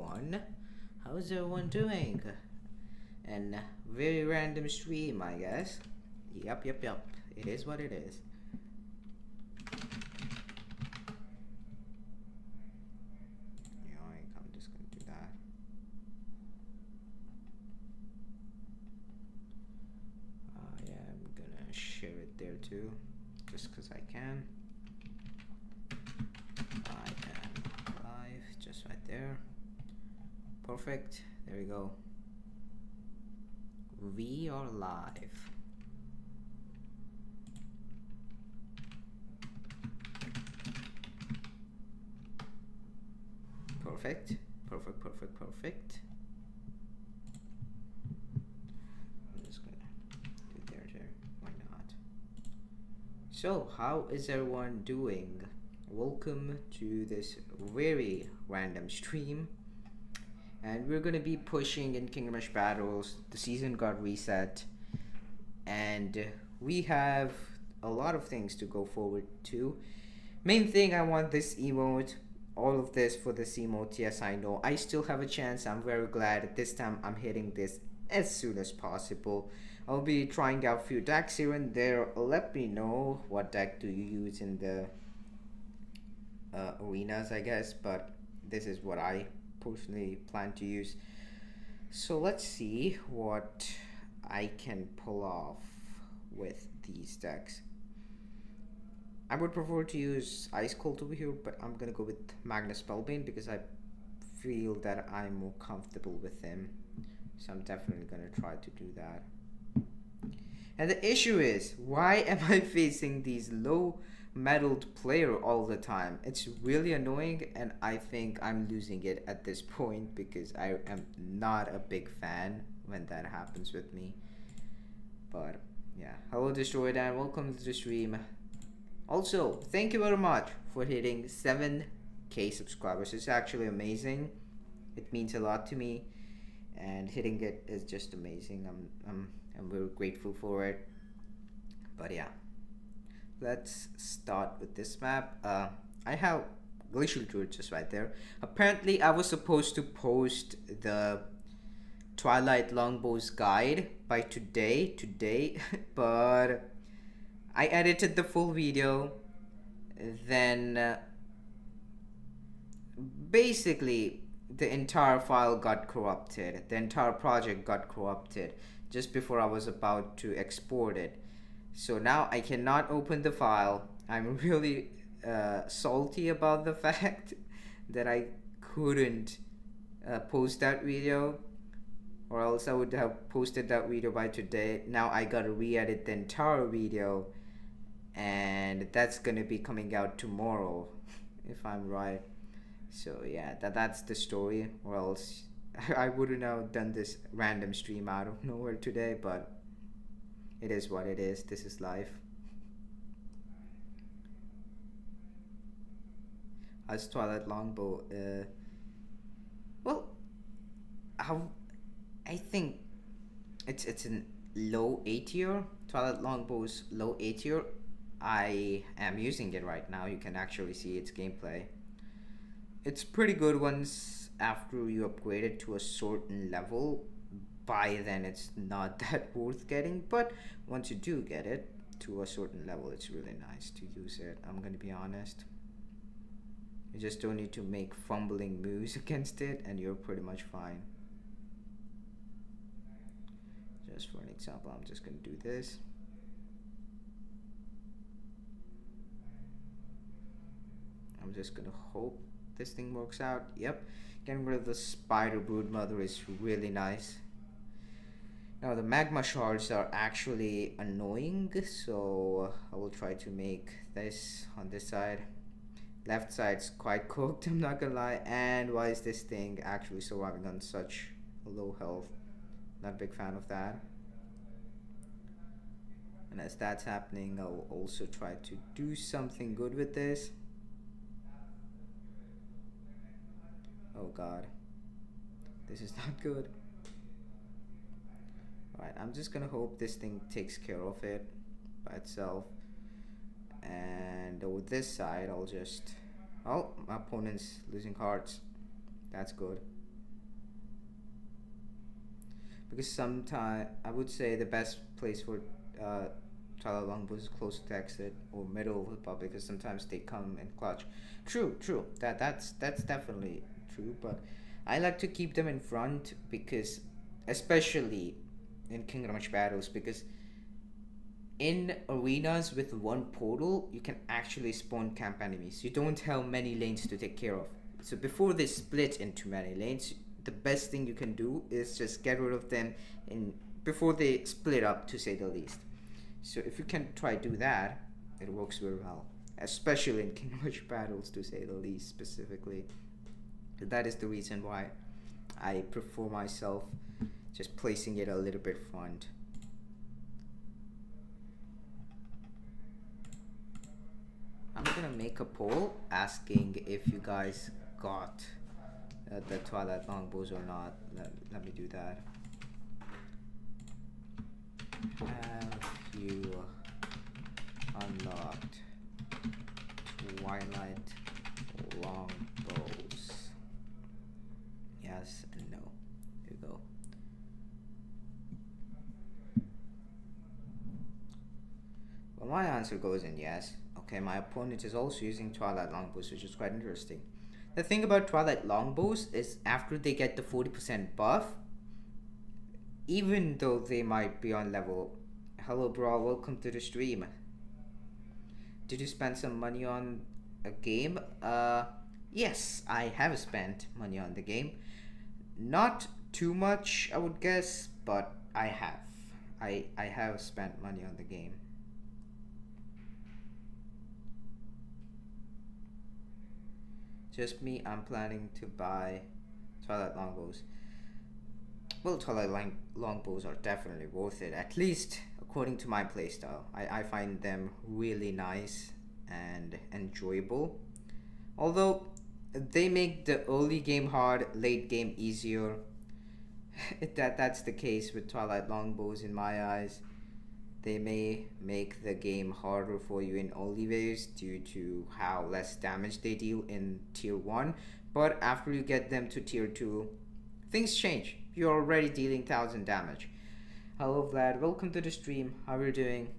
everyone. How's everyone doing? And very random stream, I guess. Yep. It is what it is. I'm just gonna do that. Yeah, I'm gonna share it there too, just because I can. I am live, just right there. Perfect. There we go. We are live. Perfect. Perfect. I'm just gonna do there. Why not? So, how is everyone doing? Welcome to this very random stream. And we're gonna be pushing in Kingdom Rush Battles. The season got reset. And we have a lot of things to go forward to. Main thing, I want this emote. All of this for this emote. Yes, I know. I still have a chance. I'm very glad. This time I'm hitting this as soon as possible. I'll be trying out a few decks here and there. Let me know what deck do you use in the arenas, I guess. But this is what I personally plan to use. So let's see what I can pull off with these decks. I would prefer to use Ice Cold over here, but I'm gonna go with Magnus Spellbane because I feel that I'm more comfortable with him. So I'm definitely gonna try to do that. And the issue is, why am I facing these low metalled player all the time? It's really annoying, and I think I'm losing it at this point because I am not a big fan when that happens with me. But yeah, hello Destroyed and welcome to the stream. Also, thank you very much for hitting 7K subscribers. It's actually amazing. It means a lot to me, and hitting it is just amazing. I'm very grateful for it. But yeah, let's start with this map. I have Glacial Druid just right there. Apparently, I was supposed to post the Twilight Longbow's guide by today, but I edited the full video, then basically the entire file got corrupted. The entire project got corrupted just before I was about to export it. So now I cannot open the file. I'm really salty about the fact that I couldn't post that video, or else I would have posted that video by today. Now I gotta re-edit the entire video, and that's gonna be coming out tomorrow if I'm right. So yeah, that's the story, or else I wouldn't have done this random stream out of nowhere today, but it is what it is. This is life. As Twilight Longbow, well, I think it's in low A tier. Twilight Longbow's low A tier. I am using it right now. You can actually see its gameplay. It's pretty good once after you upgrade it to a certain level. By then it's not that worth getting, but once you do get it to a certain level, it's really nice to use it. I'm gonna be honest. You just don't need to make fumbling moves against it and you're pretty much fine. Just for an example, I'm just gonna do this. I'm just gonna hope this thing works out. Yep, getting rid of the Spider Brood Mother is really nice. Now the magma shards are actually annoying, so I will try to make this on this side. Left side's quite cooked, I'm not gonna lie. And why is this thing actually surviving on such low health? Not a big fan of that. And as that's happening, I'll also try to do something good with this. Oh god, this is not good. Alright, I'm just gonna hope this thing takes care of it by itself. And with this side, I'll just... Oh, my opponent's losing cards. That's good. because sometimes I would say the best place for Twilight Longbows is close to exit or middle of the public, because sometimes they come in clutch. True. That's definitely true, but I like to keep them in front because, especially in Kingdom Rush Battles, because in arenas with one portal, you can actually spawn camp enemies. You don't have many lanes to take care of. So before they split into many lanes, the best thing you can do is just get rid of them in before they split up, to say the least. So if you can try to do that, it works very well, especially in Kingdom Rush Battles, to say the least, specifically. That is the reason why I prefer myself just placing it a little bit front. I'm gonna make a poll asking if you guys got the Twilight Longbows or not. Let me do that. Have you unlocked Twilight Longbows? Yes and no. Here we go. Well, my answer goes in yes. Okay, my opponent is also using Twilight Longbows, which is quite interesting. The thing about Twilight Longbows is after they get the 40% buff, even though they might be on level... Hello bro, welcome to the stream. Did you spend some money on a game? Yes, I have spent money on the game. Not too much, I would guess, but I have. I have spent money on the game. Just me, I'm planning to buy Twilight Longbows. Well, Twilight Longbows are definitely worth it, at least according to my playstyle. I find them really nice and enjoyable. Although they make the early game hard, late game easier. That's the case with Twilight Longbows in my eyes. They may make the game harder for you in early waves due to how less damage they deal in tier 1, but after you get them to tier 2, things change. You're already dealing 1000 damage. Hello Vlad, welcome to the stream. How are you doing?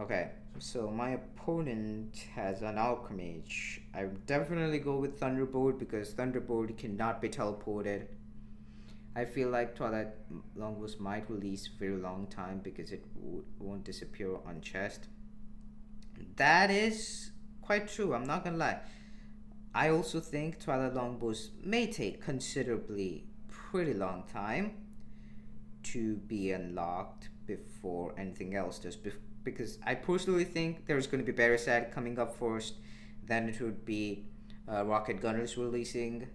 Okay, so my opponent has an Alchemage. I would definitely go with Thunderbolt because Thunderbolt cannot be teleported. I feel like Twilight Longbows might release for a long time because it won't disappear on chest. That is quite true, I'm not gonna lie. I also think Twilight Longbows may take considerably pretty long time to be unlocked before anything else does, because I personally think there's going to be Beresad coming up first, then it would be Rocket Gunners releasing,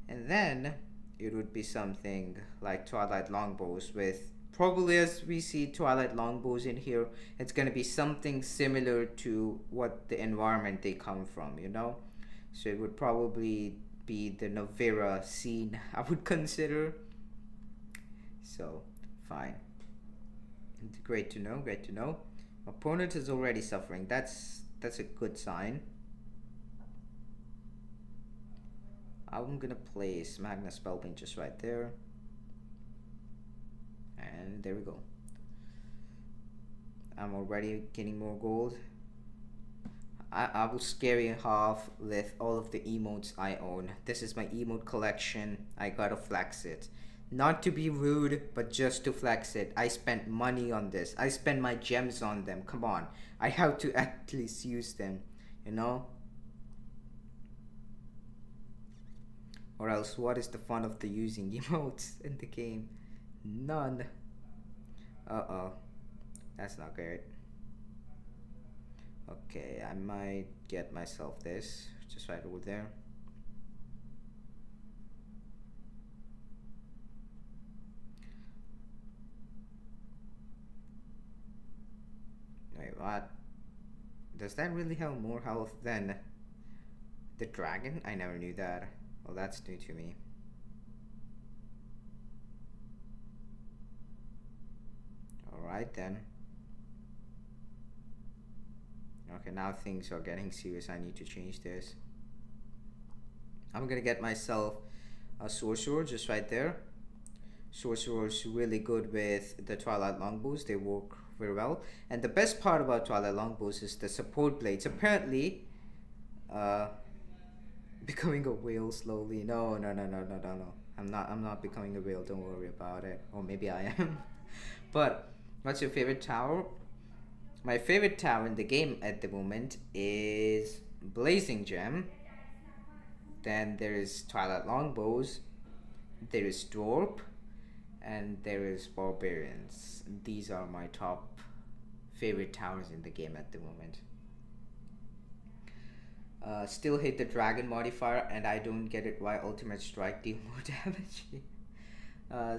and then it would be something like Twilight Longbows with, probably as we see Twilight Longbows in here, it's going to be something similar to what the environment they come from, you know? So it would probably be the Novera scene, I would consider. So, fine. Great to know, great to know. Opponent is already suffering. That's a good sign. I'm gonna place Magna Spellbind just right there. And there we go. I'm already getting more gold. I will scare you half with all of the emotes I own. This is my emote collection. I gotta flex it. Not to be rude, but just to flex it. I spent money on this. I spent my gems on them. Come on. I have to at least use them, you know? Or else what is the fun of the using emotes in the game? None. Uh-oh. That's not great. Okay, I might get myself this, just right over there. Wait, what? Does that really have more health than the dragon? I never knew that. Well, that's new to me. Alright then. Okay, now things are getting serious. I need to change this. I'm gonna get myself A sorcerer just right there. Sorcerer's really good with the Twilight Longbows. They work very well. And the best part about Twilight Longbows is the support blades. Apparently, uh, becoming a whale slowly. No, no, no, no, no, no, no. I'm not becoming a whale. Don't worry about it. Or maybe I am. But what's your favorite tower? My favorite tower in the game at the moment is Blazing Gem. Then there is Twilight Longbows. There is Dwarf. And there is Barbarians. These are my top favorite towers in the game at the moment. Still hit the dragon modifier, and I don't get it why ultimate strike deal more damage.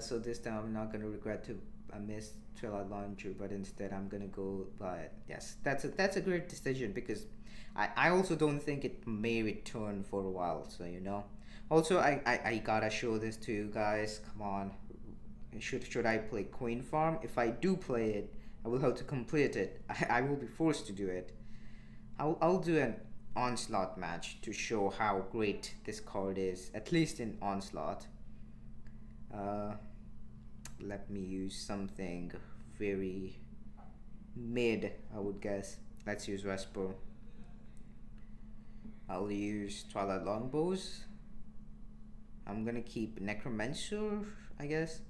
So this time I'm not gonna regret to miss Twilight Launcher, but instead I'm gonna go by it. Yes, that's a great decision, because I also don't think it may return for a while. So you know. Also, I gotta show this to you guys. Come on. Should I play Queen Farm? If I do play it, I will have to complete it. I will be forced to do it. I'll do an Onslaught match to show how great this card is, at least in Onslaught. Let me use something very mid, I would guess. Let's use Vesper. I'll use Twilight Longbows. I'm gonna keep Necromancer, I guess.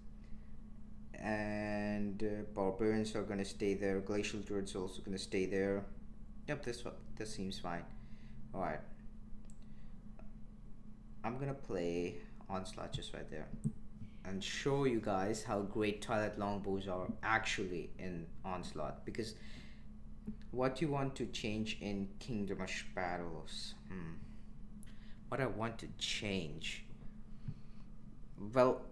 And Barbarians are gonna stay there. Glacial Druid's also gonna stay there. Yep, this seems fine. Alright. I'm gonna play Onslaught just right there and show you guys how great Twilight Longbows are actually in Onslaught, because what you want to change in Kingdom Rush Battles, what I want to change, well,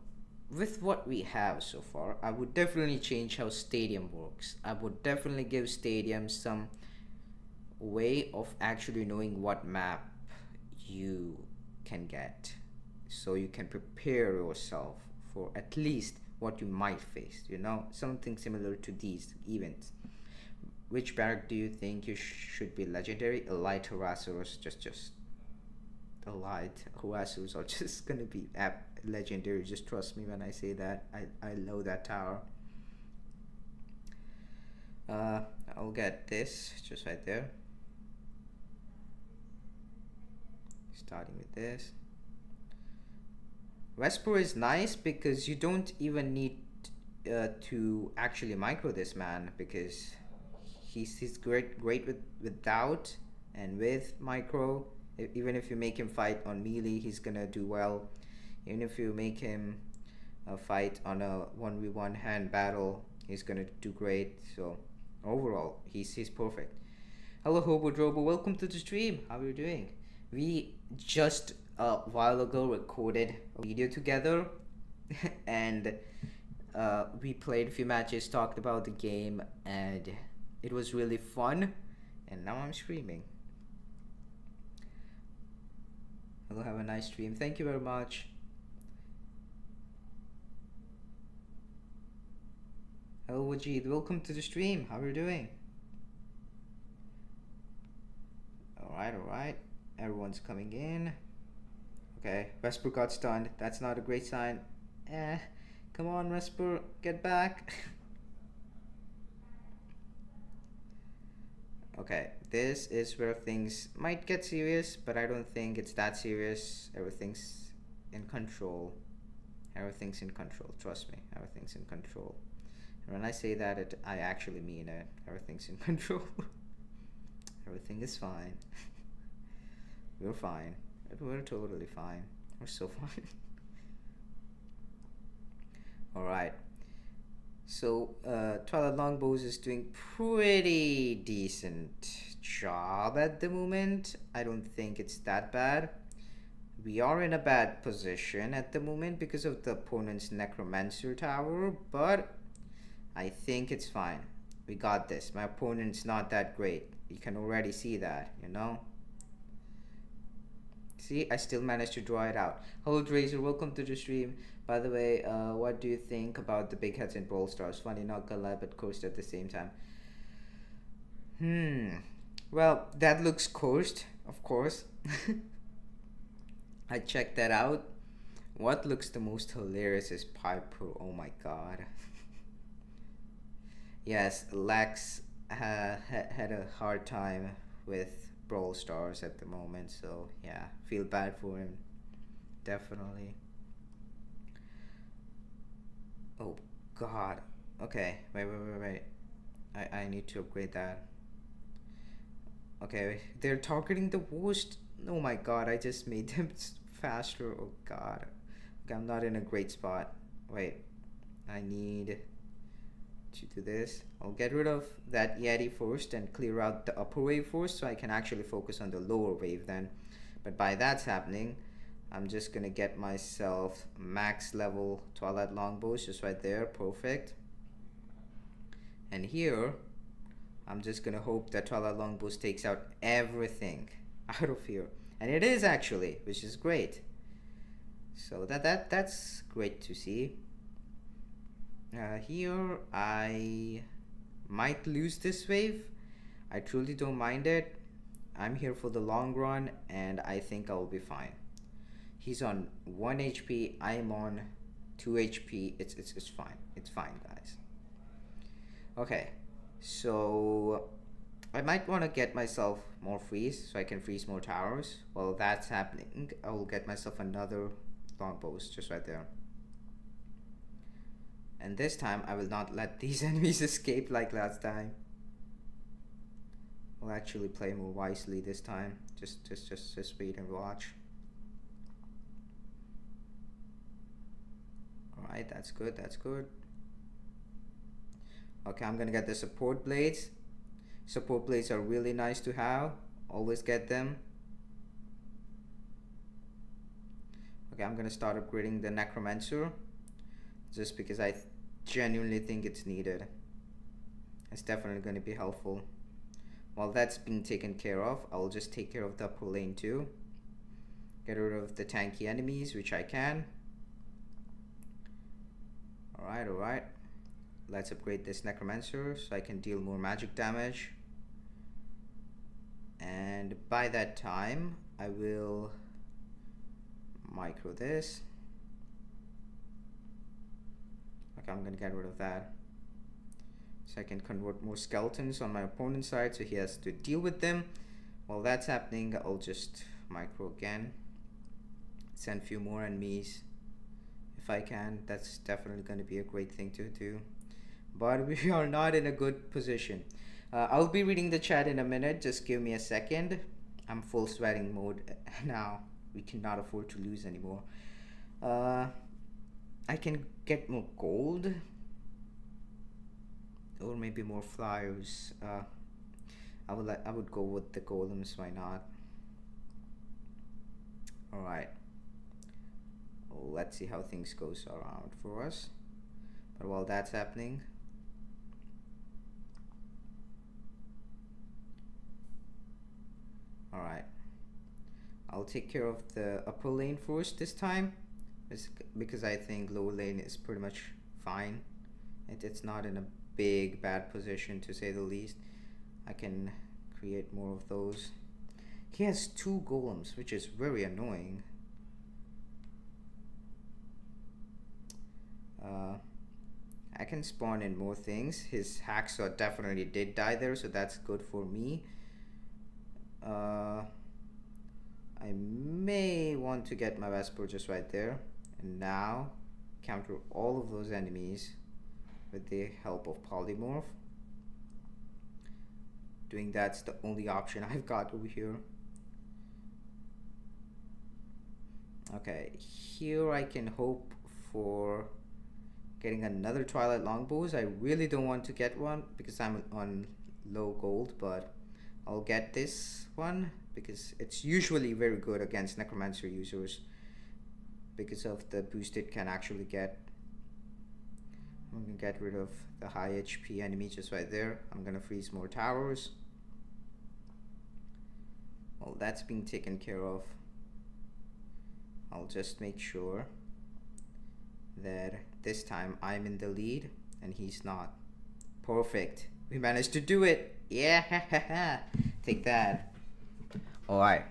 with what we have so far, I would definitely change how Stadium works. I would definitely give Stadium some way of actually knowing what map you can get, so you can prepare yourself for at least what you might face, you know, something similar to these events. Which barrack do you think you should be legendary? Elite Harassers, just Elite Harassers are just gonna be legendary. Just trust me when I say that. I love that tower. I'll get this just right there. Starting with this. Vesper is nice because you don't even need to actually micro this man, because he's great without and with micro. Even if you make him fight on melee, he's gonna do well. Even if you make him fight on a 1v1 hand battle, he's gonna do great. So overall, he's perfect. Hello Hobo Drobo, welcome to the stream. How are you doing? We just a while ago recorded a video together and we played a few matches, talked about the game, and it was really fun. And now I'm streaming. Hello, have a nice stream. Thank you very much. Hello Wajid, welcome to the stream. How are you doing? Alright. Everyone's coming in. Okay, Vesper got stunned. That's not a great sign. Come on Vesper, get back. Okay, this is where things might get serious, but I don't think it's that serious. Everything's in control. Everything's in control. Trust me, everything's in control. And when I say that, I actually mean it. Everything's in control. Everything is fine. We're fine. We're totally fine. We're so fine. Alright. So, Twilight Longbows is doing pretty decent job at the moment. I don't think it's that bad. We are in a bad position at the moment because of the opponent's Necromancer tower, but I think it's fine. We got this. My opponent's not that great. You can already see that, you know? See, I still managed to draw it out. Hello Drazer, welcome to the stream. By the way, what do you think about the big heads in Brawl Stars? Funny, not gonna lie, but cursed at the same time. Well, that looks cursed, of course. I checked that out. What looks the most hilarious is Piper. Oh my god. Yes, Lex had a hard time with Brawl Stars at the moment, so yeah, feel bad for him. Definitely. Oh god. Okay, wait. I need to upgrade that. Okay, they're targeting the worst. Oh my god, I just made them faster. Oh god. Okay, I'm not in a great spot. Wait, I need to do this. I'll get rid of that Yeti first and clear out the upper wave first so I can actually focus on the lower wave then. But by that's happening, I'm just gonna get myself max level Twilight Longbows just right there. Perfect. And here, I'm just gonna hope that Twilight Longbows takes out everything out of here. And it is actually, which is great. So that's great to see. Here I might lose this wave. I truly don't mind it. I'm here for the long run and I think I'll be fine. He's on 1 HP, I'm on 2 HP. It's fine. It's fine, guys. Okay, so I might want to get myself more freeze so I can freeze more towers. While that's happening, I will get myself another longbows just right there. And this time I will not let these enemies escape like last time. I'll actually play more wisely this time. Just wait and watch. Alright, that's good, that's good. Okay, I'm gonna get the support blades. Support blades are really nice to have. Always get them. Okay, I'm gonna start upgrading the Necromancer. Just because I genuinely think it's needed. It's definitely gonna be helpful. While that's being taken care of, I'll just take care of the upper lane too. Get rid of the tanky enemies, which I can. Alright. Let's upgrade this Necromancer so I can deal more magic damage. And by that time, I will micro this. Okay, I'm gonna get rid of that. So I can convert more skeletons on my opponent's side so he has to deal with them. While that's happening, I'll just micro again. Send a few more enemies. If I can, that's definitely gonna be a great thing to do. But we are not in a good position. I'll be reading the chat in a minute. Just give me a second. I'm full sweating mode now. We cannot afford to lose anymore. I can get more gold. Or maybe more flyers. I would go with the golems. Why not? All right. Well, let's see how things goes around for us. But while that's happening, all right. I'll take care of the upper lane first this time, because I think lower lane is pretty much fine. It's not in a bad position to say the least. I can create more of those. He has 2 golems, which is very annoying. I can spawn in more things. His hacksaw definitely did die there, so that's good for me. I may want to get my Vesper just right there and now counter all of those enemies with the help of Polymorph. Doing that's the only option I've got over here. Okay, here I can hope for getting another Twilight Longbows. I really don't want to get one because I'm on low gold, but I'll get this one because it's usually very good against Necromancer users because of the boost it can actually get. I'm gonna get rid of the high HP enemy just right there. I'm gonna freeze more towers. Well, that's being taken care of. I'll just make sure that this time I'm in the lead and he's not. Perfect. We managed to do it. Yeah. Take that. Alright.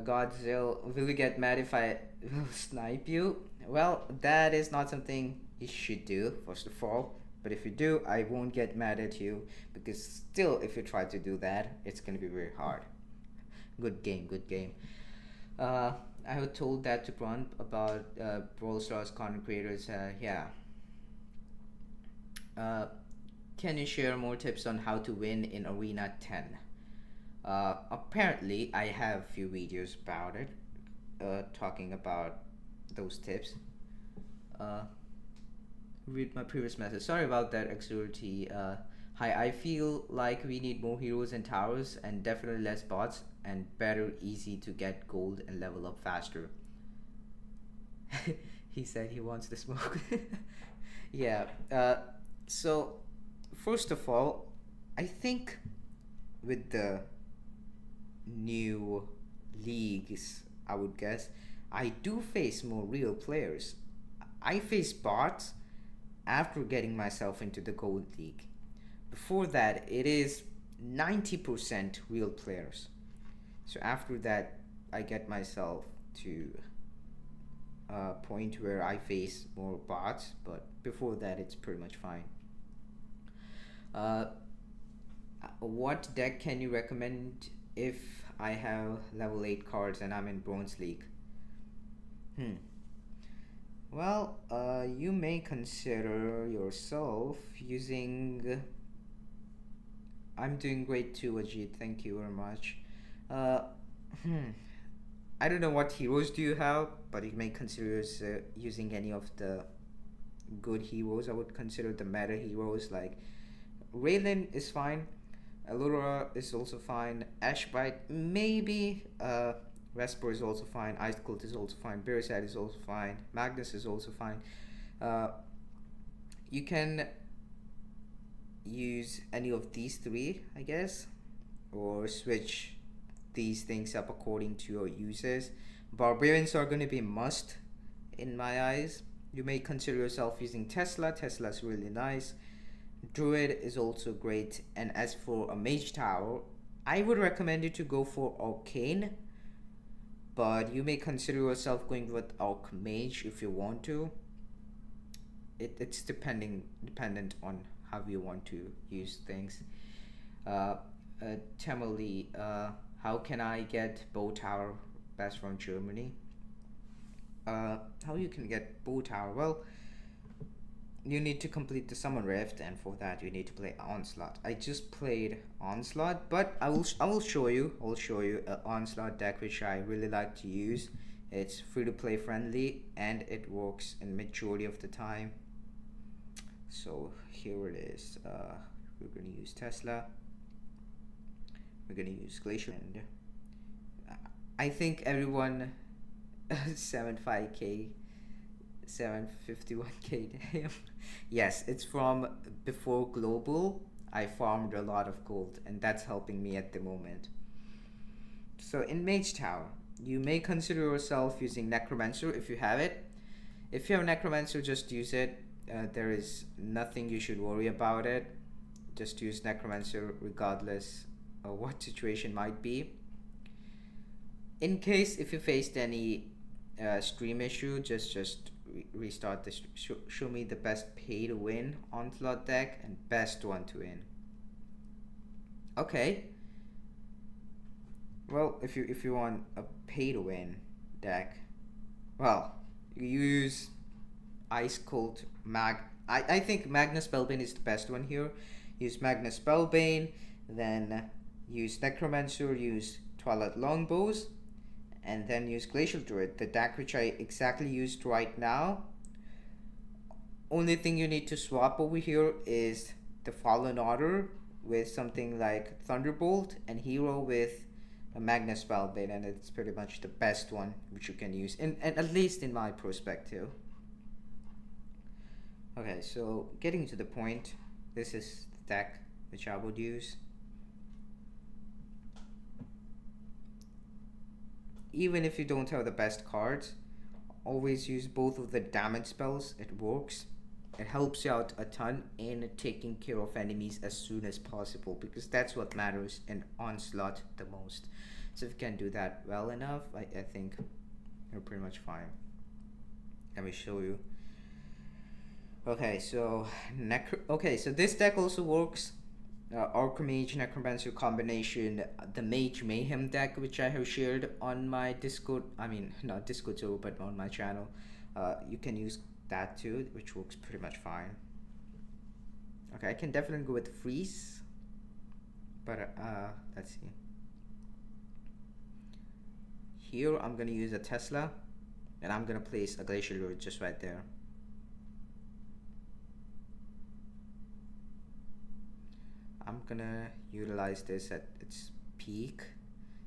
Godzilla, will you get mad if I will snipe you? Well, that is not something you should do, first of all. But if you do, I won't get mad at you, because still, if you try to do that, it's gonna be very hard. Good game, good game. Uh, I was told that to Prahant about Brawl Stars content creators. Yeah. Uh, can you share more tips on how to win in Arena 10? Apparently, I have a few videos about it, talking about those tips. Uh, Read my previous message. Sorry about that, Exurity. Hi, I feel like we need more heroes and towers, and definitely less bots, and better, easy to get gold and level up faster. He said he wants the smoke. Yeah. So, first of all, I think with the new leagues, I would guess, I do face more real players. I face bots after getting myself into the Gold League. Before that, it is 90% real players. So after that, I get myself to a point where I face more bots, but before that, it's pretty much fine. Uh, what deck can you recommend if I have level 8 cards and I'm in Bronze League? Well, you may consider yourself using. I'm doing great too, Ajit. Thank you very much. Uh, I don't know what heroes do you have, but you may consider using any of the good heroes. I would consider the meta heroes like Raylan is fine. Allura is also fine. Ashbite maybe. Vesper is also fine. Ice Cult is also fine. Beerside is also fine. Magnus is also fine. You can use any of these three, I guess, or switch these things up according to your uses. Barbarians are going to be must in my eyes. You may consider yourself using Tesla. Tesla's really nice. Druid is also great. And as for a Mage Tower, I would recommend you to go for Arcane, but you may consider yourself going with Archmage if you want to. It's dependent on how you want to use things. Temeli, how can I get Bow Tower best from Germany? How you can get Bow Tower? Well, you need to complete the Summon Rift, and for that you need to play Onslaught. I just played Onslaught, but I will show you. I'll show you an Onslaught deck which I really like to use. It's free to play friendly and it works in majority of the time. So here it is. We're gonna use Tesla. We're gonna use Glacier, and I think everyone 75k. 751k damn. Yes, it's from before global. I farmed a lot of gold and that's helping me at the moment. So in Mage Tower, you may consider yourself using Necromancer if you have it. If you have Necromancer, just use it. There is nothing you should worry about it. Just use Necromancer regardless of what situation might be. In case if you faced any stream issue, just restart this. Show me the best pay to win Onslaught deck and best one to win. Okay. Well, if you want a pay to win deck, well, you use Ice Cult I think Magnus Spellbane is the best one here. Use Magnus Spellbane, then use Necromancer, use Twilight Longbows, and then use Glacial Druid, the deck which I exactly used right now. Only thing you need to swap over here is the Fallen Order with something like Thunderbolt, and Hero with a Magnus Spellbane, and it's pretty much the best one which you can use, and at least in my perspective. Okay, so getting to the point, this is the deck which I would use. Even if you don't have the best cards, always use both of the damage spells. It works. It helps you out a ton in taking care of enemies as soon as possible, because that's what matters in Onslaught the most. So if you can do that well enough, I think you're pretty much fine. Let me show you. Okay, so so this deck also works. Archmage Necromancer combination, the Mage Mayhem deck, which I have shared on my Discord. I mean, not Discord server, but on my channel. You can use that too, which works pretty much fine. Okay, I can definitely go with Freeze, but let's see. Here I'm gonna use a Tesla, and I'm gonna place a Glacial Lord just right there. I'm gonna utilize this at its peak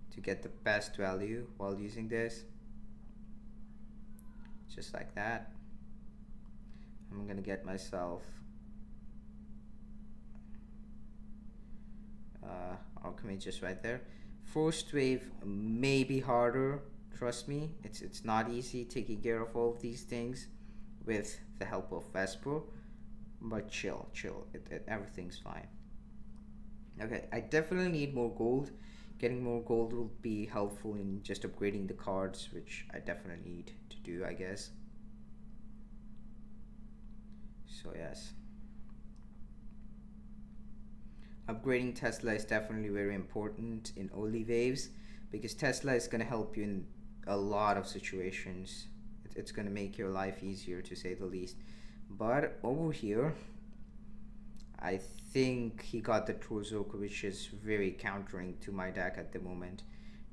to get the best value while using this. Just like that. I'm gonna get myself Alchemy just right there. First wave may be harder, trust me. It's not easy taking care of all of these things with the help of Vesper, but chill. Everything's fine. Okay, I definitely need more gold. Getting more gold will be helpful in just upgrading the cards, which I definitely need to do, I guess. So yes, upgrading Tesla is definitely very important in early waves, because Tesla is going to help you in a lot of situations. It's going to make your life easier, to say the least. But over here, I think he got the Trozoka, which is very countering to my deck at the moment.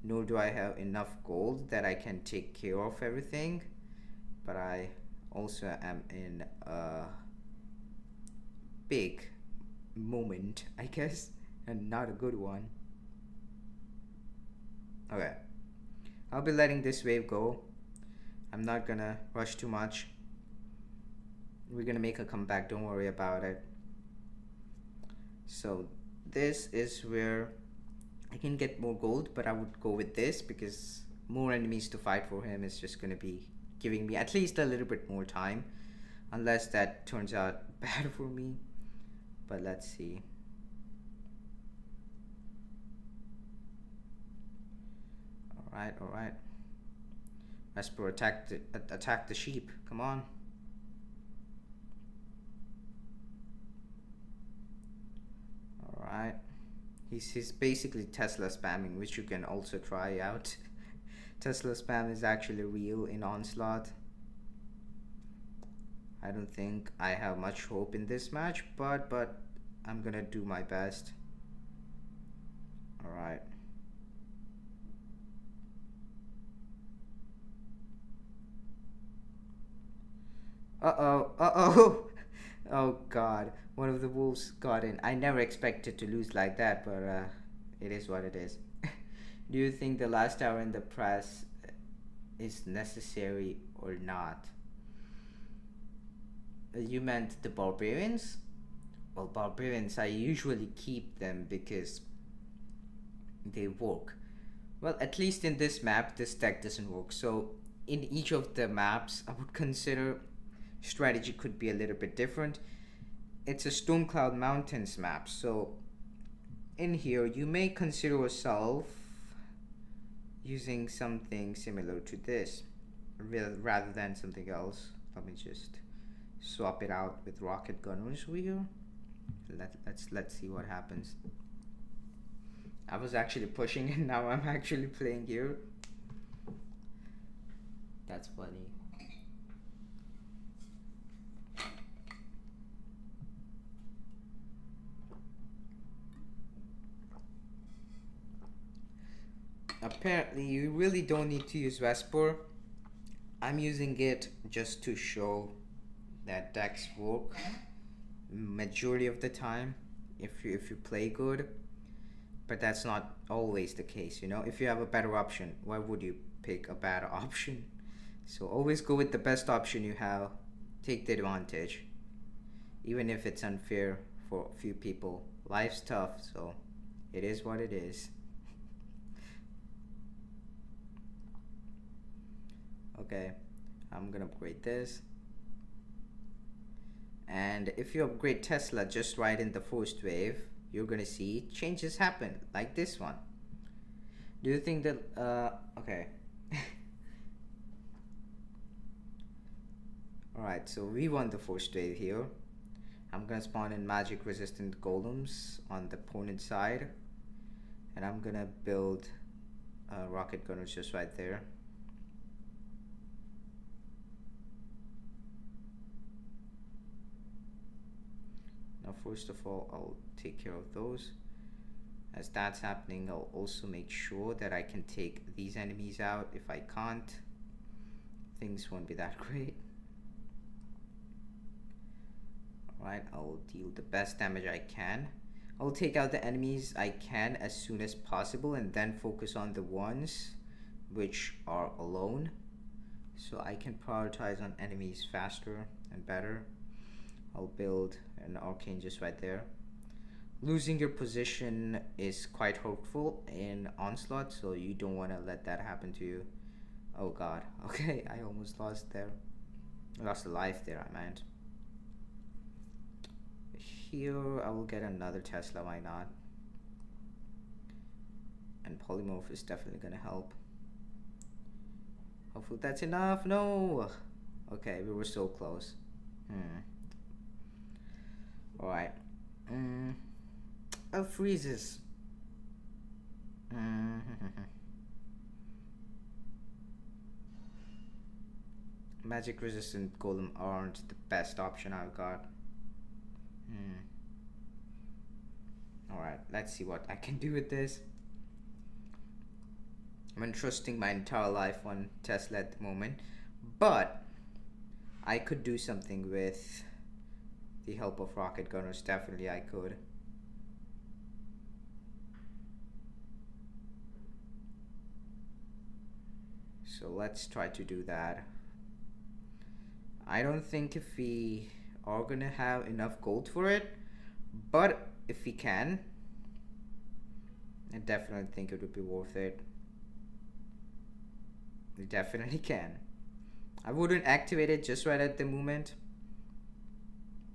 Nor do I have enough gold that I can take care of everything, but I also am in a big moment, I guess, and not a good one. Okay, I'll be letting this wave go. I'm not gonna rush too much. We're gonna make a comeback, don't worry about it. So this is where I can get more gold, but I would go with this because more enemies to fight for him is just gonna be giving me at least a little bit more time, unless that turns out bad for me. But let's see. All right. Vesper, attack the sheep. Come on. All right. He's basically Tesla spamming, which you can also try out. Tesla spam is actually real in Onslaught. I don't think I have much hope in this match, but I'm gonna do my best. All right. Uh-oh. Oh god, one of the wolves got in. I never expected to lose like that, but it is what it is. Do you think the last hour in the press is necessary or not? You meant the barbarians? Well, barbarians, I usually keep them because they work. Well, at least in this map, this deck doesn't work. So in each of the maps, I would consider strategy could be a little bit different. It's a Stormcloud Mountains map, so in here you may consider yourself using something similar to this rather than something else. Let me just swap it out with rocket gunners over here. Let's see what happens. I was actually pushing and now I'm actually playing here. That's funny. Apparently you really don't need to use Vesper. I'm using it just to show that decks work majority of the time if you play good, but that's not always the case, you know. If you have a better option, why would you pick a bad option? So always go with the best option you have. Take the advantage, even if it's unfair for a few people. Life's tough, so it is what it is. Okay, I'm gonna upgrade this. And if you upgrade Tesla just right in the first wave, you're gonna see changes happen, like this one. Do you think that okay. Alright, so we won the first wave here. I'm gonna spawn in magic resistant golems on the opponent side, and I'm gonna build rocket gunners just right there. Now first of all, I'll take care of those. As that's happening, I'll also make sure that I can take these enemies out. If I can't, things won't be that great. Alright, I'll deal the best damage I can. I'll take out the enemies I can as soon as possible and then focus on the ones which are alone, so I can prioritize on enemies faster and better. I'll build an arcane just right there. Losing your position is quite hurtful in Onslaught, so you don't want to let that happen to you. Oh god, okay, I almost lost there. I lost a life there, I meant. Here, I will get another Tesla, why not? And Polymorph is definitely gonna help. Hopefully that's enough. No! Okay, we were so close. Alright. Oh, freezes. Magic resistant golem aren't the best option I've got. Alright, let's see what I can do with this. I'm entrusting my entire life on Tesla at the moment, but I could do something with the help of rocket gunners. Definitely I could. So let's try to do that. I don't think if we are gonna have enough gold for it, but if we can, I definitely think it would be worth it. We definitely can. I wouldn't activate it just right at the moment.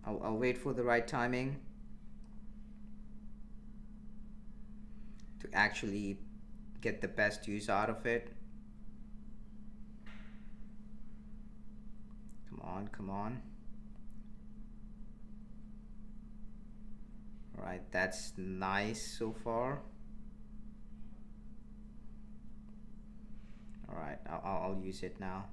I'll wait for the right timing to actually get the best use out of it. Come on, come on. Alright, that's nice so far. Alright, I'll use it now.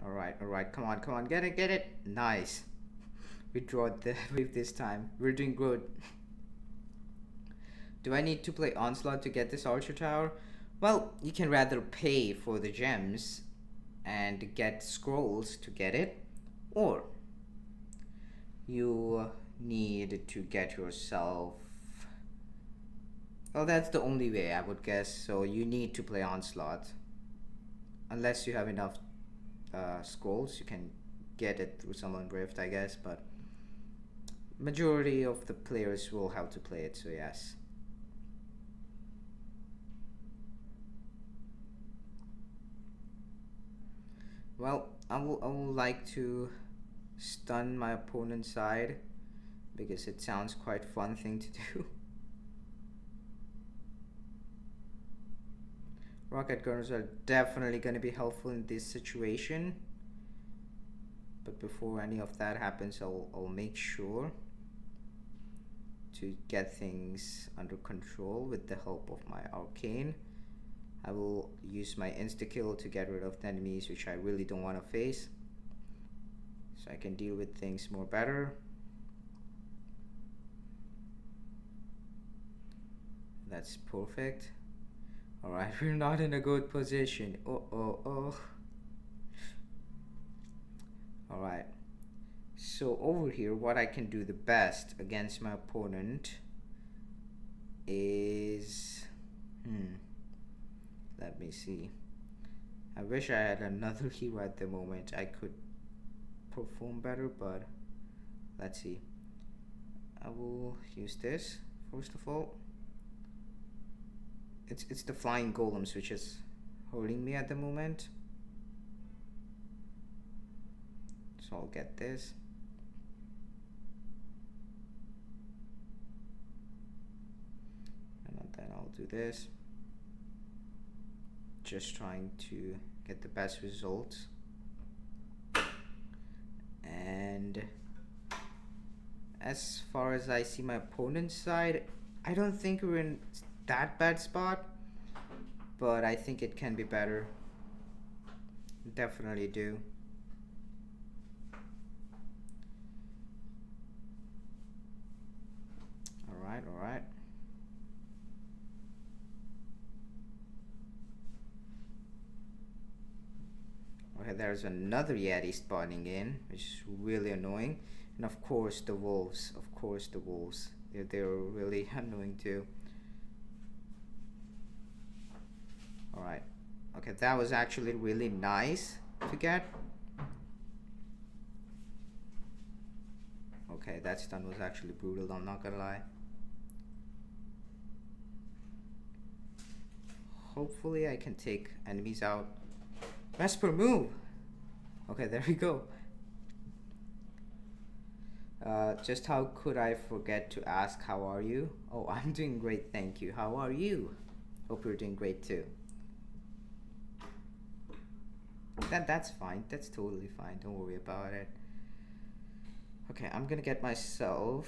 Alright, come on, get it. Nice. We drawed the wave this time. We're doing good. Do I need to play Onslaught to get this Archer Tower? Well, you can rather pay for the gems and get scrolls to get it, or you need to get yourself... Well, that's the only way, I would guess. So you need to play Onslaught. Unless you have enough scrolls, you can get it through Summon Rift, I guess, but majority of the players will have to play it, so yes. Well, I will like to stun my opponent's side because it sounds quite fun thing to do. Rocket gunners are definitely going to be helpful in this situation, but before any of that happens, I'll make sure to get things under control with the help of my arcane. I will use my insta-kill to get rid of the enemies which I really don't want to face, so I can deal with things more better. That's perfect. Alright, we're not in a good position. Oh. Alright. So over here, what I can do the best against my opponent is... Let me see. I wish I had another hero at the moment. I could perform better, but let's see. I will use this first of all. It's the flying golems which is hurting me at the moment. So I'll get this. And then I'll do this. Just trying to get the best results. And as far as I see my opponent's side, I don't think we're in that bad spot, but I think it can be better. Definitely do. Alright, alright. Okay, there's another Yeti spawning in, which is really annoying. And of course the wolves, they're really annoying too. Alright, okay, that was actually really nice to get. Okay, that stun was actually brutal, I'm not gonna lie. Hopefully I can take enemies out. Vesper, move! Okay, there we go. Just how could I forget to ask how are you? Oh, I'm doing great, thank you. How are you? Hope you're doing great too. That's fine, that's totally fine, don't worry about it. Okay, I'm gonna get myself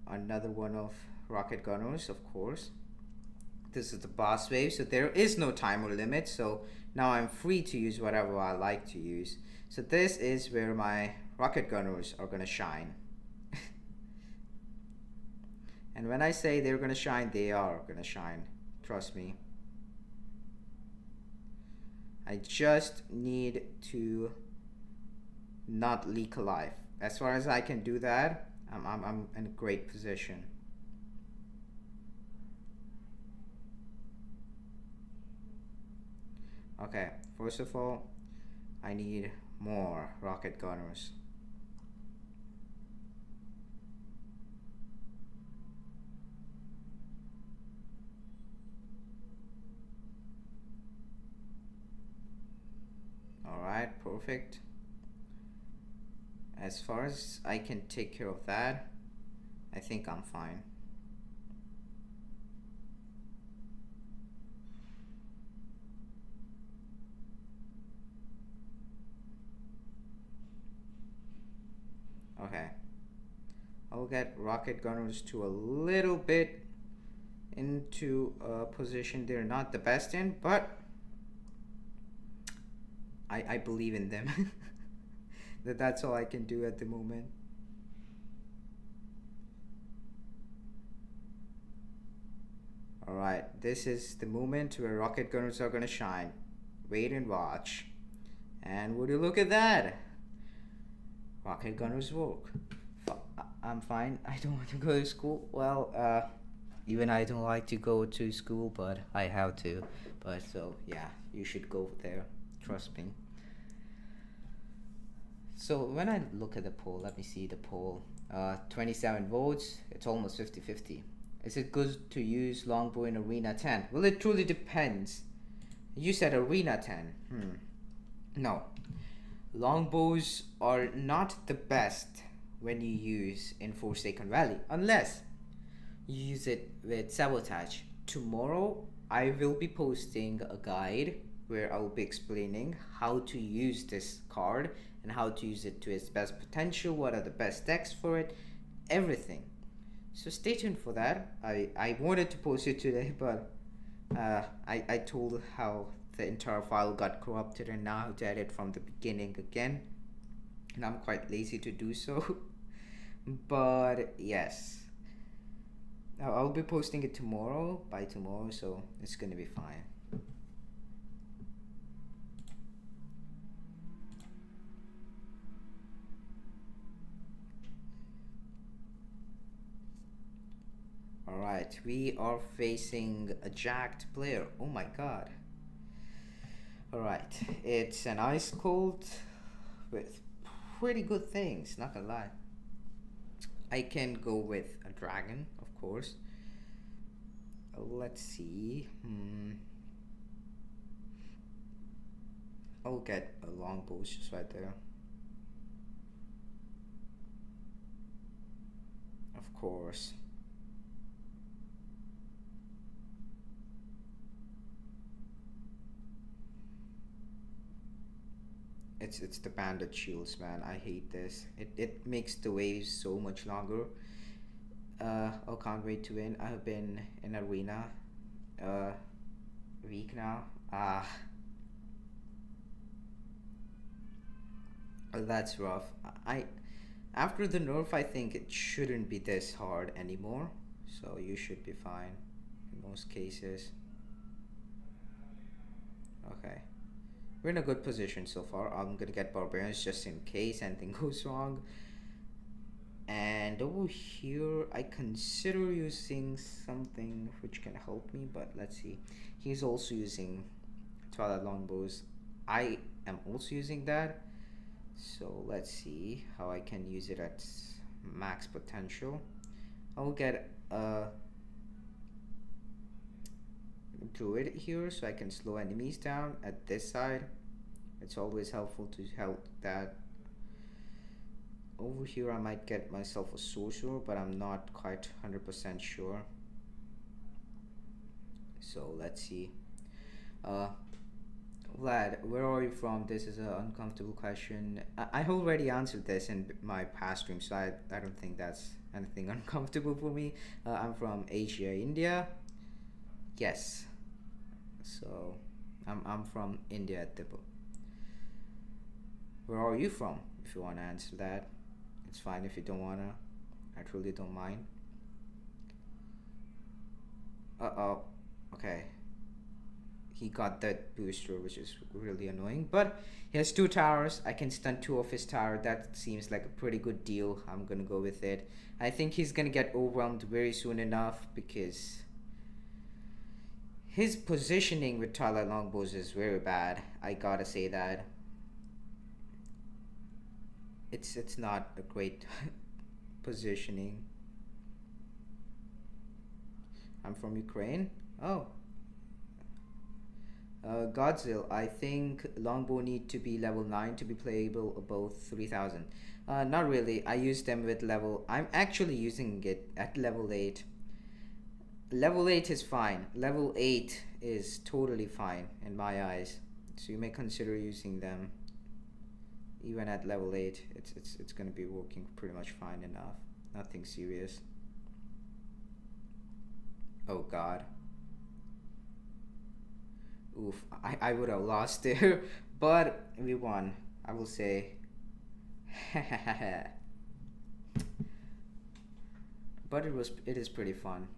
another one of rocket gunners, of course. This is the boss wave, so there is no timer limit, so now I'm free to use whatever I like to use. So this is where my rocket gunners are gonna shine. And when I say they're gonna shine, they are gonna shine, trust me. I just need to not leak alive. As far as I can do that, I'm in a great position. Okay, first of all, I need more rocket gunners. Alright, perfect. As far as I can take care of that, I think I'm fine. Okay, I'll get rocket gunners to a little bit into a position they're not the best in, but I believe in them. That's all I can do at the moment. Alright, this is the moment where rocket gunners are gonna shine. Wait and watch. And would you look at that? Rocket gunners work. I'm fine. I don't want to go to school. Well, even I don't like to go to school, but I have to. But so yeah, you should go there. Trust me. So when I look at the poll, let me see the poll. 27 votes. It's almost 50-50. Is it good to use longbow in Arena 10? Well, it truly depends. You said Arena 10. No. Longbows are not the best when you use in Forsaken Valley, unless you use it with Sabotage. Tomorrow, I will be posting a guide where I will be explaining how to use this card and how to use it to its best potential, what are the best decks for it, everything. So stay tuned for that. I wanted to post it today, but I told how the entire file got corrupted and now I have to edit from the beginning again. And I'm quite lazy to do so. But yes. I'll be posting it tomorrow, by tomorrow, so it's gonna be fine. Alright, we are facing a jacked player. Oh my god. Alright, it's an ice cold with pretty good things, not gonna lie. I can go with a dragon, of course. Let's see. I'll get a longbow just right there. Of course. It's the bandit shields, man. I hate this. It makes the waves so much longer. I can't wait to win. I have been in arena uh week now. That's rough. I After the nerf, I think it shouldn't be this hard anymore. So you should be fine in most cases. Okay. We're in a good position so far. I'm gonna get barbarians just in case anything goes wrong. And over here, I consider using something which can help me, but let's see. He's also using Twilight Longbows. I am also using that. So let's see how I can use it at max potential. I'll get a druid here so I can slow enemies down at this side. It's always helpful to help that. Over here I might get myself a sorcerer, but I'm not quite 100% sure. So let's see. Vlad, where are you from? This is an uncomfortable question. I already answered this in my past stream, so I don't think that's anything uncomfortable for me. I'm from Asia, India. Yes. So I'm from India at the Where are you from? If you want to answer that, it's fine. If you don't wanna, I truly don't mind. Uh-oh. Okay. He got that booster, which is really annoying. But he has 2 towers. I can stun 2 of his tower. That seems like a pretty good deal. I'm gonna go with it. I think he's gonna get overwhelmed very soon enough because his positioning with Twilight Longbows is very bad. I gotta say that. It's not a great positioning. I'm from Ukraine. Oh. Godzilla, I think longbow need to be level 9 to be playable above 3000. Not really. I use them with level. I'm actually using it at level 8. Level 8 is fine. Level 8 is totally fine in my eyes. So you may consider using them. Even at level 8, it's gonna be working pretty much fine enough. Nothing serious. Oh god. Oof, I would have lost there, but we won. I will say. But it is pretty fun.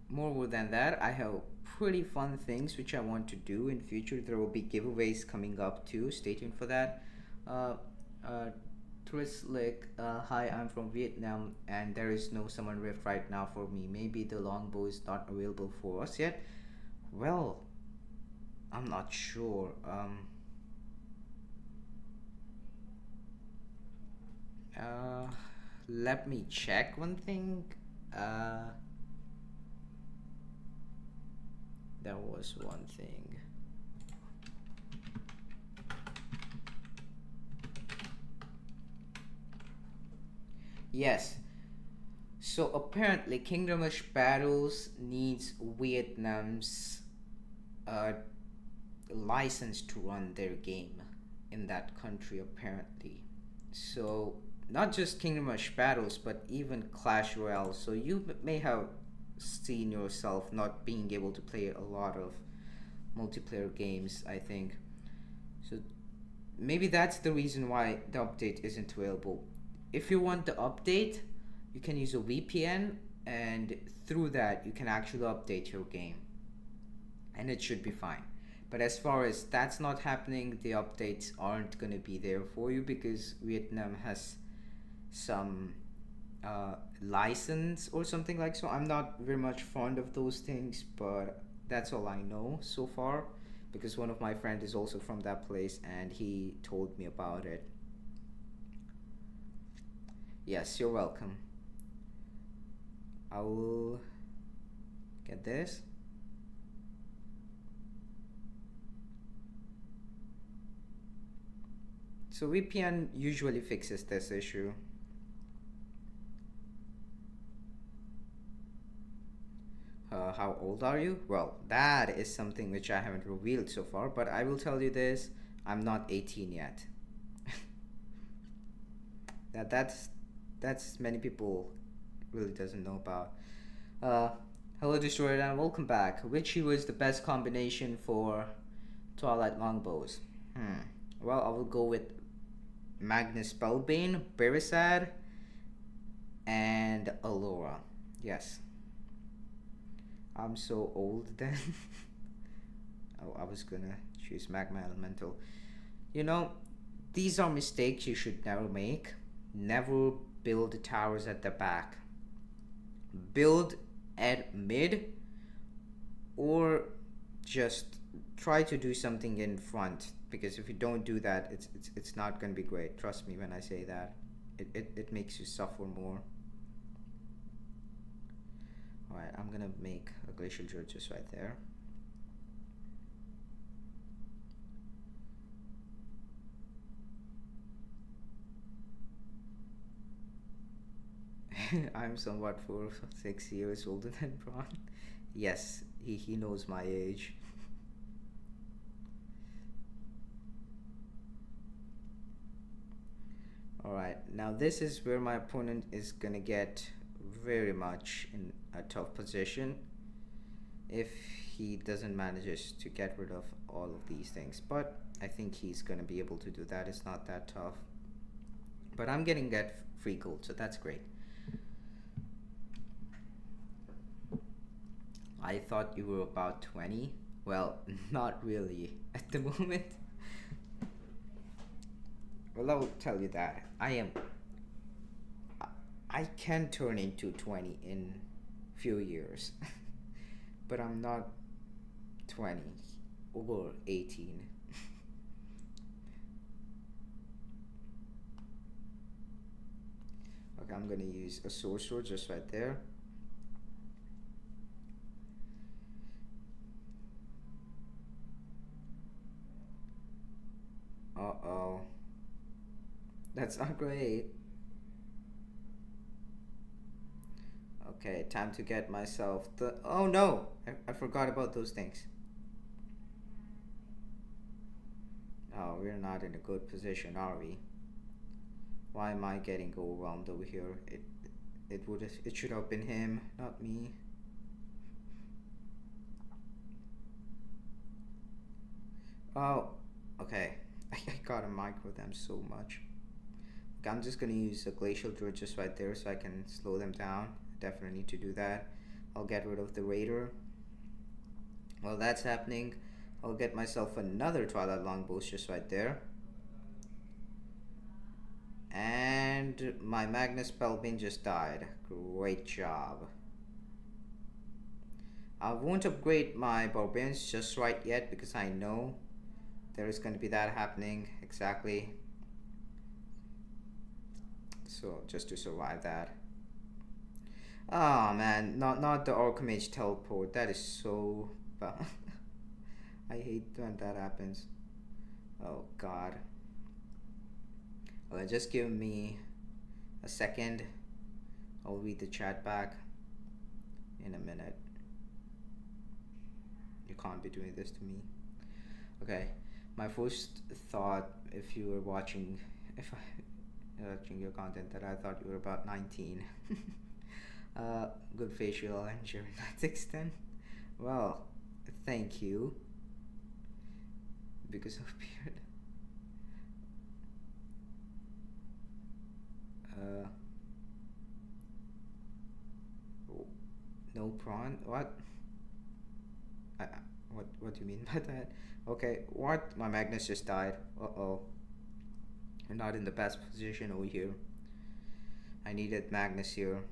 More than that, I have pretty fun things which I want to do in future. There will be giveaways coming up too. Stay tuned for that. Uh, uh, Trislick, hi, I'm from Vietnam and there is no Summon Rift right now for me. Maybe the longbow is not available for us yet. Well, I'm not sure. Uh, Let me check one thing. There was one thing. Yes. So apparently Kingdom Rush Battles needs Vietnam's license to run their game in that country apparently. So not just Kingdom Rush Battles but even Clash Royale. So you may have seen yourself not being able to play a lot of multiplayer games, I think. So maybe that's the reason why the update isn't available. If you want the update, you can use a VPN and through that you can actually update your game and it should be fine. But as far as that's not happening, the updates aren't going to be there for you because Vietnam has some license or something like so. I'm not very much fond of those things, but that's all I know so far because one of my friends is also from that place and he told me about it. Yes, you're welcome. I will get this. So VPN usually fixes this issue. How old are you? Well, that is something which I haven't revealed so far, but I will tell you this, I'm not 18 yet. That's many people really doesn't know about. Hello Destroyer and welcome back. Which hero is the best combination for Twilight Longbows? Well, I will go with Magnus Spellbane, Berisad, and Allura. Yes. I'm so old then. Oh, I was gonna choose Magma Elemental. You know, these are mistakes you should never make. Never build towers at the back. Build at mid, or just try to do something in front, because if you don't do that, it's not gonna be great. Trust me when I say that. It makes you suffer more. Alright, I'm gonna make a Glacial Druid just right there. I'm somewhat 4 or 6 years older than Prahant. Yes, he knows my age. Alright, now this is where my opponent is gonna get very much in a tough position if he doesn't manage to get rid of all of these things, but I think he's gonna be able to do that. It's not that tough, but I'm getting that free gold, so that's great. I thought you were about 20. Well, not really at the moment. Well, I'll tell you that I can turn into 20 in few years. But I'm not 20 or 18. Okay, I'm gonna use a sorcerer just right there. Uh-oh. That's not great. Okay, time to get myself the... Oh no! I forgot about those things. Oh, we're not in a good position, are we? Why am I getting overwhelmed over here? It should have been him, not me. Oh, okay. I gotta micro them so much. Okay, I'm just gonna use a Glacial Druid just right there so I can slow them down. Definitely need to do that. I'll get rid of the Raider. While that's happening, I'll get myself another Twilight Longbow just right there. And my Magnus Spellbane just died. Great job. I won't upgrade my Barbarians just right yet because I know there is going to be that happening exactly. So just to survive that. Oh man, not the Archmage teleport. That is so bad. I hate when that happens. Oh god. Well, just give me a second. I'll read the chat back in a minute. You can't be doing this to me. Okay, my first thought, if you were watching, watching your content, that I thought you were about 19. Good facial and gymnastics then. Well, thank you. Because of beard. No prawn? What? What do you mean by that? Okay, what? My Magnus just died. Uh-oh. I'm not in the best position over here. I needed Magnus here.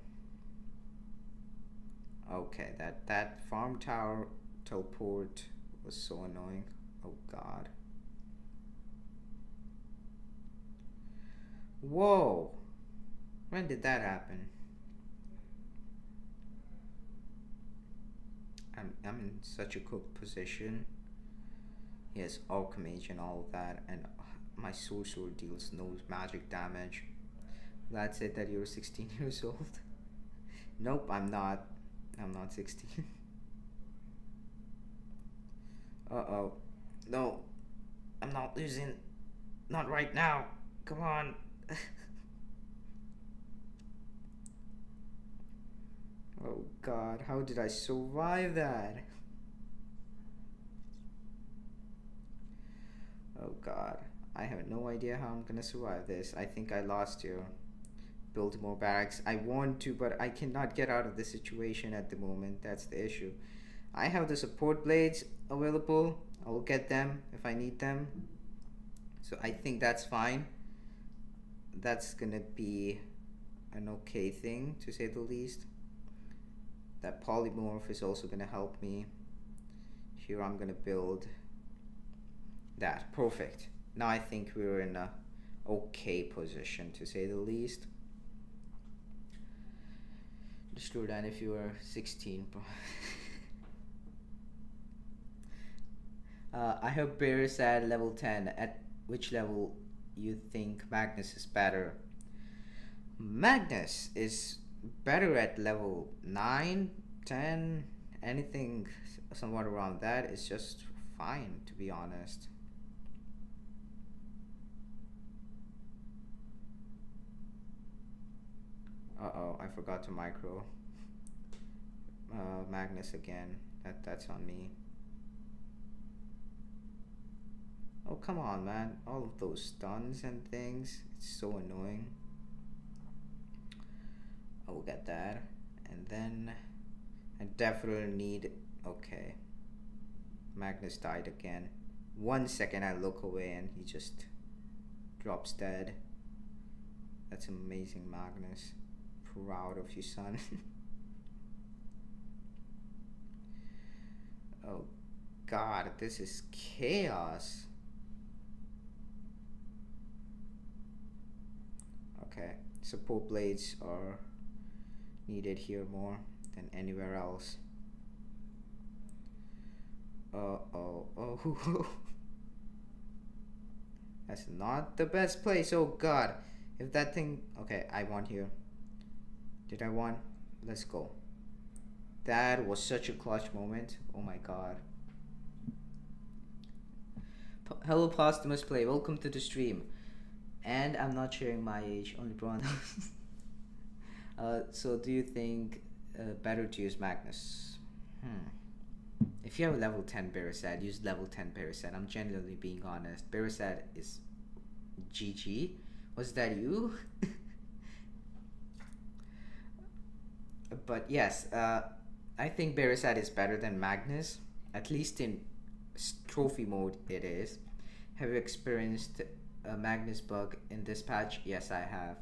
Okay, that farm tower teleport was so annoying. Oh god. Whoa! When did that happen? I'm in such a cooked position. He has Archmage and all of that, and my sorcerer deals no magic damage. That's it, that you're 16 years old. Nope, I'm not. I'm not 16. Uh-oh. No, I'm not losing. Not right now. Come on. Oh god, how did I survive that? Oh god, I have no idea how I'm gonna survive this. I think I lost here. Build more barracks. I want to, but I cannot get out of this situation at the moment. That's the issue. I have the support blades available. I will get them if I need them. So I think that's fine. That's gonna be an okay thing, to say the least. That polymorph is also gonna help me. Here I'm gonna build that. Perfect. Now I think we're in a okay position, to say the least. Just do that if you were 16. I have Bears at level 10. At which level you think Magnus is better? Magnus is better at level 9, 10, anything somewhat around that is just fine, to be honest. Uh-oh, I forgot to micro Magnus again. That's on me. Oh, come on, man. All of those stuns and things. It's so annoying. I will get that. And then I definitely need... Okay. Magnus died again. 1 second I look away and he just drops dead. That's amazing, Magnus. Proud of you, son. Oh god, this is chaos. Okay, support blades are needed here more than anywhere else. Oh. That's not the best place. Oh god, if that thing... Okay, I won here. Did I won? Let's go. That was such a clutch moment. Oh my god. Hello, Posthumous Play. Welcome to the stream. And I'm not sharing my age, only Prahant. So do you think better to use Magnus? If you have a level 10 Beresad, use level 10 Beresad. I'm genuinely being honest. Beresad is GG. Was that you? But yes, I think Beresad is better than Magnus. At least in trophy mode it is. Have you experienced a Magnus bug in this patch? Yes, I have.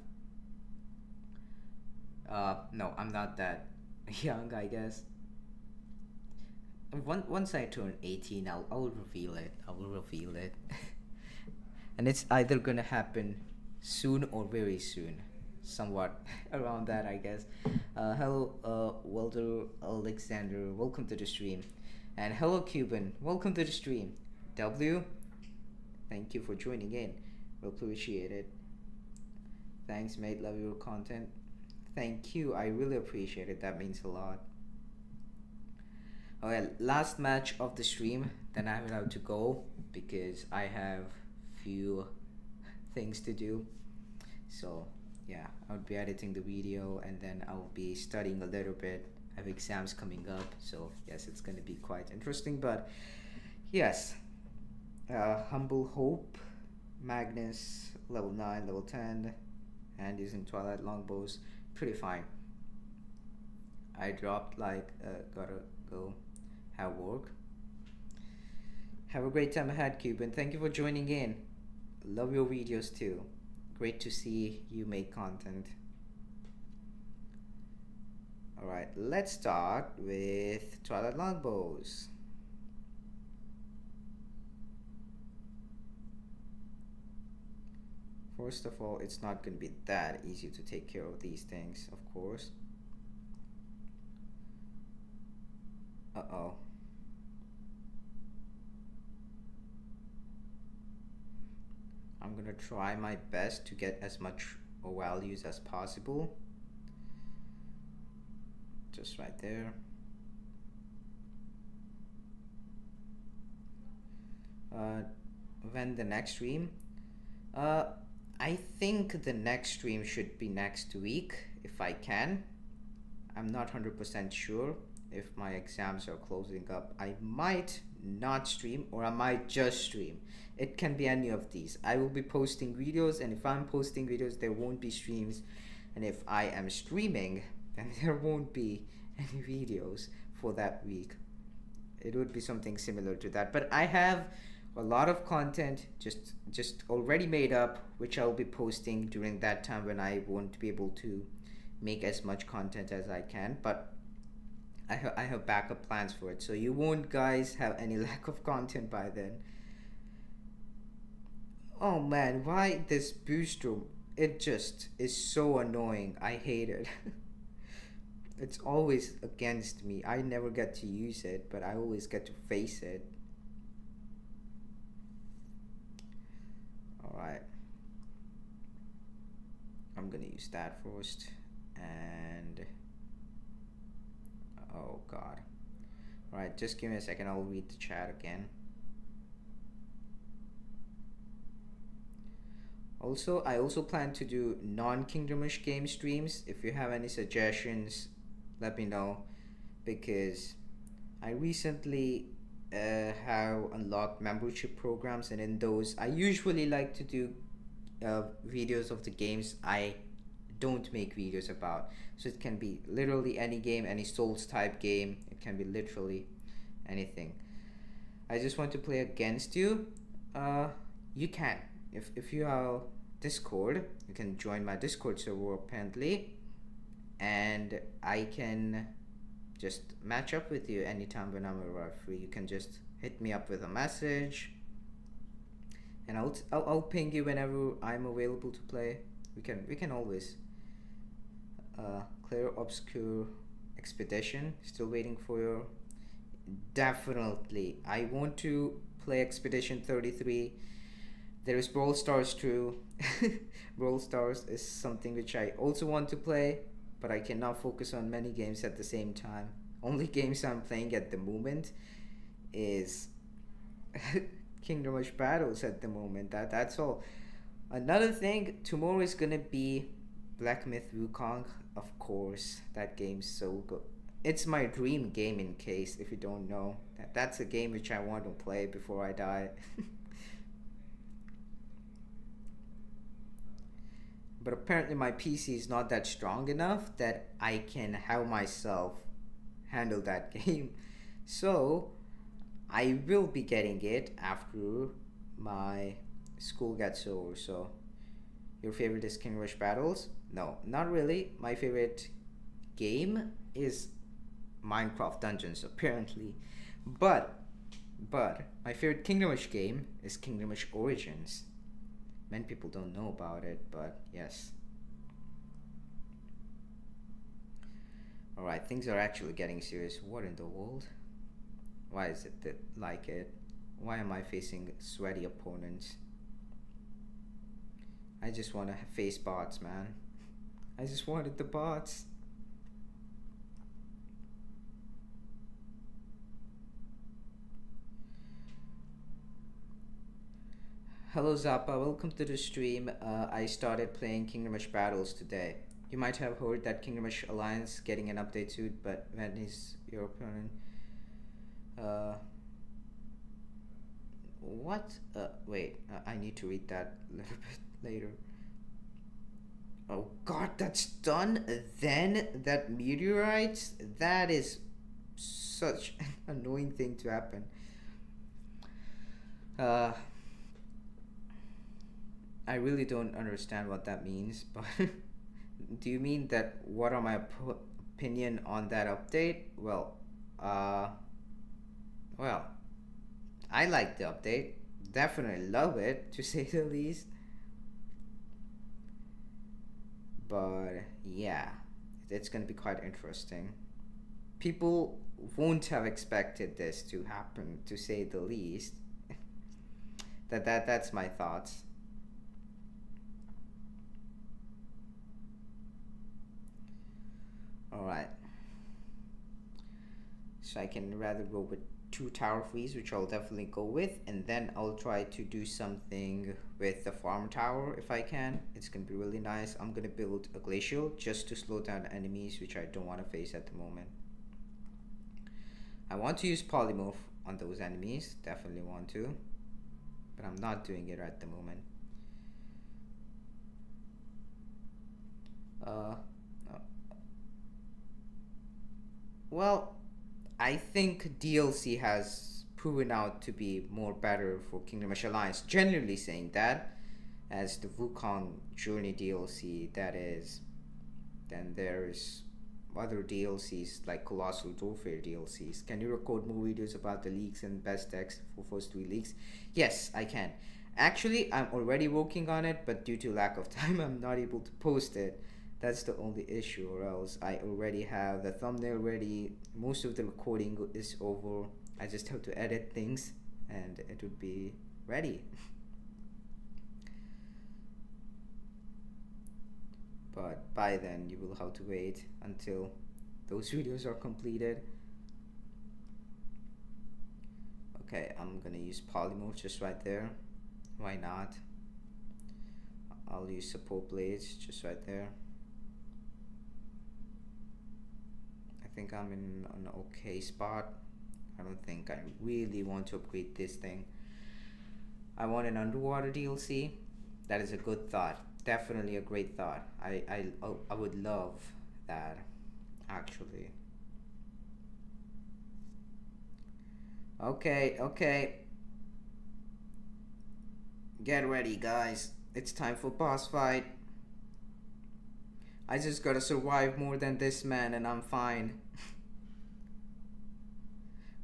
No, I'm not that young, I guess. Once I turn 18, I'll reveal it. I will reveal it. And it's either gonna happen soon or very soon. Somewhat around that, I guess. Hello, Welder Alexander. Welcome to the stream. And hello, Cuban. Welcome to the stream. W, thank you for joining in. We'll appreciate it. Thanks, mate. Love your content. Thank you. I really appreciate it. That means a lot. Okay, last match of the stream. Then I will have to go because I have few things to do. So yeah, I'll be editing the video and then I'll be studying a little bit. I have exams coming up, so yes, it's going to be quite interesting. But yes, Humble Hope, Magnus, level 9, level 10, and using Twilight Longbows, pretty fine. I dropped like, gotta go have work. Have a great time ahead, Cuban. Thank you for joining in. Love your videos too. Great to see you make content. Alright, let's start with Twilight Longbows. First of all, it's not going to be that easy to take care of these things, of course. Uh-oh. I'm gonna try my best to get as much values as possible. Just right there. When the next stream? I think the next stream should be next week if I can. I'm not 100% sure. If my exams are closing up, I might not stream, or I might just stream. It can be any of these. I will be posting videos, and if I'm posting videos, there won't be streams. And if I am streaming, then there won't be any videos for that week. It would be something similar to that. But I have a lot of content just already made up, which I'll be posting during that time when I won't be able to make as much content as I can. But I have backup plans for it, so you won't guys have any lack of content by then. Oh man, why this booster? It just is so annoying. I hate it. It's always against me. I never get to use it, but I always get to face it. Alright. I'm gonna use that first. And oh god. Alright, just give me a second, I'll read the chat again. Also, I also plan to do non-Kingdom Rush game streams. If you have any suggestions, let me know, because I recently have unlocked membership programs, and in those I usually like to do videos of the games I don't make videos about. So it can be literally any game, any Souls type game. It can be literally anything. I just want to play against you. You can, if you have Discord, you can join my Discord server apparently, and I can just match up with you anytime when I'm free. You can just hit me up with a message, and I'll ping you whenever I'm available to play. We can always clear obscure expedition. Still waiting for your. Definitely, I want to play Expedition 33. There is Brawl Stars too. Brawl Stars is something which I also want to play, but I cannot focus on many games at the same time. Only games I'm playing at the moment is Kingdom Rush Battles at the moment. That's all. Another thing, tomorrow is gonna be Black Myth Wukong. Of course, that game's so good. It's my dream game, in case if you don't know. That's a game which I want to play before I die. But apparently my PC is not that strong enough that I can have myself handle that game. So I will be getting it after my school gets over. So your favorite is Kingdom Rush Battles? No, not really. My favorite game is Minecraft Dungeons apparently. But my favorite Kingdom Rush game is Kingdom Rush Origins. Many people don't know about it, but yes. Alright, things are actually getting serious. What in the world? Why is it that like it? Why am I facing sweaty opponents? I just want to face bots, man. I just wanted the bots. Hello Zappa, welcome to the stream. I started playing Kingdom Rush Battles today. You might have heard that Kingdom Rush Alliance getting an update soon, but when is your opponent? What? Wait, I need to read that a little bit later. Oh god, that's done? Then that meteorites? That is such an annoying thing to happen. I really don't understand what that means, but do you mean that what are my opinion on that update? Well, I like the update. Definitely love it, to say the least. But yeah, it's gonna be quite interesting. People won't have expected this to happen, to say the least. That's my thoughts. Alright. So I can rather go with 2 tower freeze, which I'll definitely go with, and then I'll try to do something with the farm tower if I can. It's gonna be really nice. I'm gonna build a glacial just to slow down enemies which I don't want to face at the moment. I want to use polymorph on those enemies, definitely want to, but I'm not doing it at the moment. Well, I think DLC has proven out to be more better for Kingdom Rush Alliance. Generally saying that, as the Wukong Journey DLC, that is. Then there's other DLCs like Colossal Warfare DLCs. Can you record more videos about the leaks and best decks for first 3 leaks? Yes, I can. Actually, I'm already working on it, but due to lack of time, I'm not able to post it. That's the only issue, or else I already have the thumbnail ready. Most of the recording is over. I just have to edit things and it would be ready. But by then you will have to wait until those videos are completed. Okay, I'm gonna use polymorph just right there. Why not? I'll use support blades just right there. I think I'm in an okay spot. I don't think I really want to upgrade this thing. I want an underwater DLC. That is a good thought. Definitely a great thought. I would love that, actually. Okay. Get ready, guys. It's time for boss fight. I just gotta survive more than this man and I'm fine.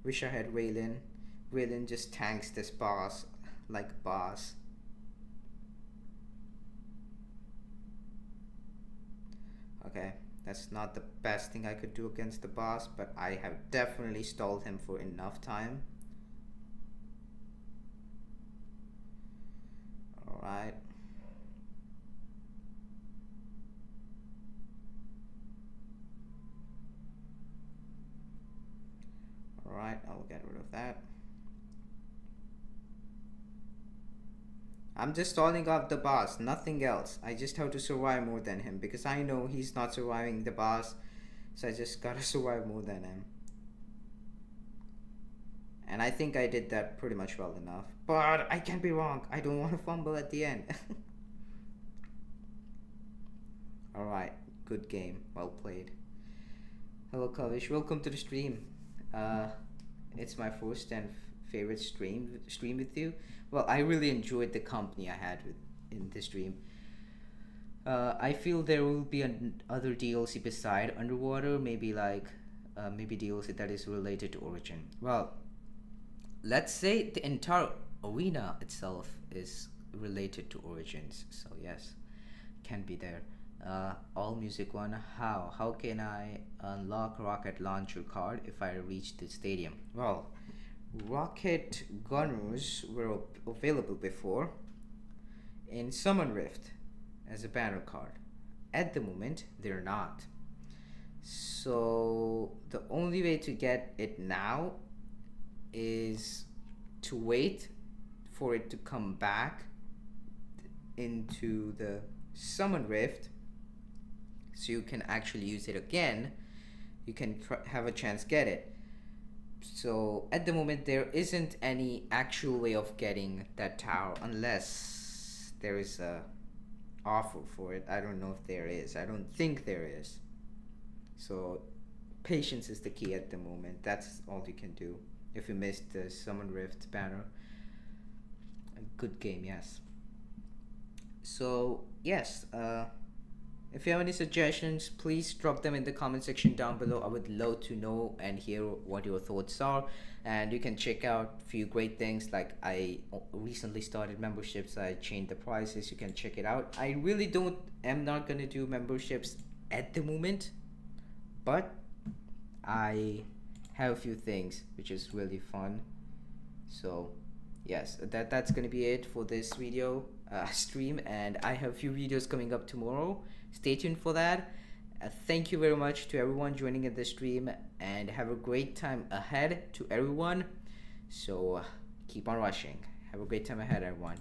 Wish I had Waylon. Waylon just tanks this boss like a boss. Okay, that's not the best thing I could do against the boss, but I have definitely stalled him for enough time. Alright. Alright, I'll get rid of that. I'm just stalling out the boss, nothing else. I just have to survive more than him because I know he's not surviving the boss, so I just gotta survive more than him. And I think I did that pretty much well enough, but I can be wrong. I don't want to fumble at the end. Alright, good game, well played. Hello Kavish, welcome to the stream. It's my first and favorite stream with you. Well, I really enjoyed the company I had in this stream. I feel there will be another DLC beside Underwater, maybe like maybe DLC that is related to Origin. Well, let's say the entire arena itself is related to Origins, so yes, can be there. All music one. How can I unlock rocket launcher card if I reach the stadium? Well, rocket gunners were available before in Summon Rift as a banner card. At the moment they're not, so the only way to get it now is to wait for it to come back into the Summon Rift, so you can actually use it again. You can have a chance get it. So at the moment there isn't any actual way of getting that tower unless there is a offer for it. I don't know if there is. I don't think there is. So patience is the key at the moment. That's all you can do if you missed the Summon Rift banner. A good game, yes. So yes, if you have any suggestions, please drop them in the comment section down below. I would love to know and hear what your thoughts are. And you can check out a few great things, like I recently started memberships. I changed the prices. You can check it out. I really am not gonna do memberships at the moment, but I have a few things which is really fun. So yes, that's gonna be it for this video stream, and I have a few videos coming up tomorrow. Stay tuned for that. thank you very much to everyone joining in the stream, and have a great time ahead to everyone. So keep on rushing. Have a great time ahead, everyone.